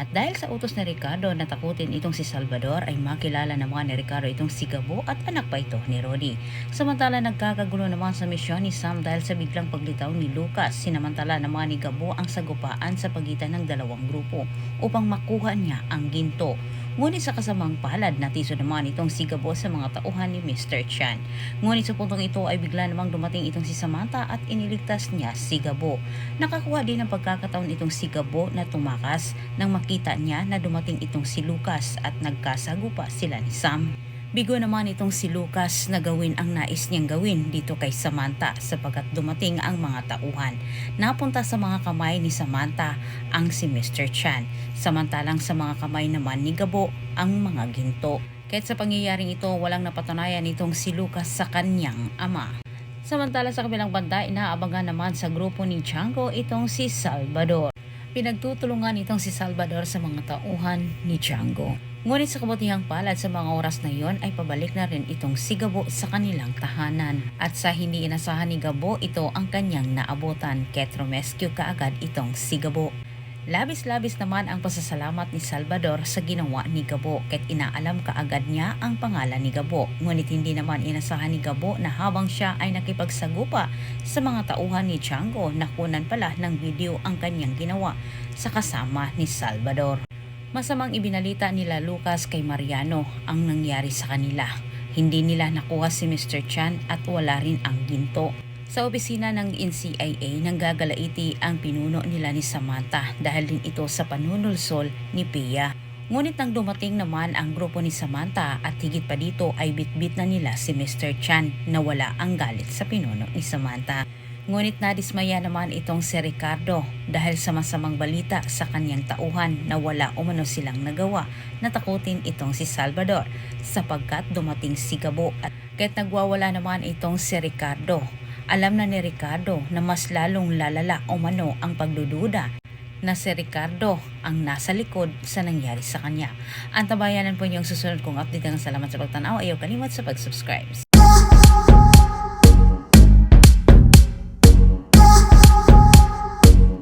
At dahil sa utos ni Ricardo na takutin itong si Salvador ay makilala naman ni Ricardo itong si Gabo at anak pa ito ni Rodi. Samantala nagkakagulo naman sa misyon ni Sam dahil sa biglang paglitaw ni Lucas. Sinamantala naman ni Gabo ang sagupaan sa pagitan ng dalawang grupo upang makuha niya ang ginto. Ngunit sa kasamang palad natiso naman itong si Gabo sa mga tauhan ni Mr. Chan. Ngunit sa puntong ito ay bigla namang dumating itong si Samantha at iniligtas niya si Gabo. Nakakuha din ng pagkakataon itong si Gabo na tumakas nang makita niya na dumating itong si Lucas at nagkasagupa sila ni Sam. Bigo naman itong si Lucas na gawin ang nais niyang gawin dito kay Samantha sapagkat dumating ang mga tauhan. Napunta sa mga kamay ni Samantha ang si Mr. Chan, samantalang sa mga kamay naman ni Gabo ang mga ginto. Kahit sa pangyayaring ito walang napatunayan itong si Lucas sa kanyang ama. Samantala sa kabilang banda inaabangan naman sa grupo ni Django itong si Salvador. Pinagtutulungan itong si Salvador sa mga tauhan ni Django. Ngunit sa kabutihang palad sa mga oras na iyon ay pabalik na rin itong si Gabo sa kanilang tahanan. At sa hindi inasahan ni Gabo ito ang kanyang naabutan kaya't rumescue kaagad itong si Gabo. Labis-labis naman ang pasasalamat ni Salvador sa ginawa ni Gabo kahit inaalam kaagad niya ang pangalan ni Gabo. Ngunit hindi naman inasahan ni Gabo na habang siya ay nakipagsagupa sa mga tauhan ni Django, nakunan pala ng video ang kanyang ginawa sa kasama ni Salvador. Masamang ibinalita nila Lucas kay Mariano ang nangyari sa kanila. Hindi nila nakuha si Mr. Chan at wala rin ang ginto. Sa opisina ng NCIA nanggagalaiti ang pinuno nila ni Samantha dahil din ito sa panunulsol ni Pia. Ngunit nang dumating naman ang grupo ni Samantha at higit pa dito ay bitbit na nila si Mr. Chan na wala ang galit sa pinuno ni Samantha. Ngunit nadismaya naman itong si Ricardo dahil sa masamang balita sa kanyang tauhan na wala umano silang nagawa na takutin itong si Salvador sapagkat dumating si Gabo at kahit nagwawala naman itong si Ricardo. Alam na ni Ricardo na mas lalong lalala umano ang pagdududa na si Ricardo ang nasa likod sa nangyari sa kanya. Antabayanan po niyong susunod kong update. Salamat sa pagtanaw. Ayaw kalimot sa pag-subscribe.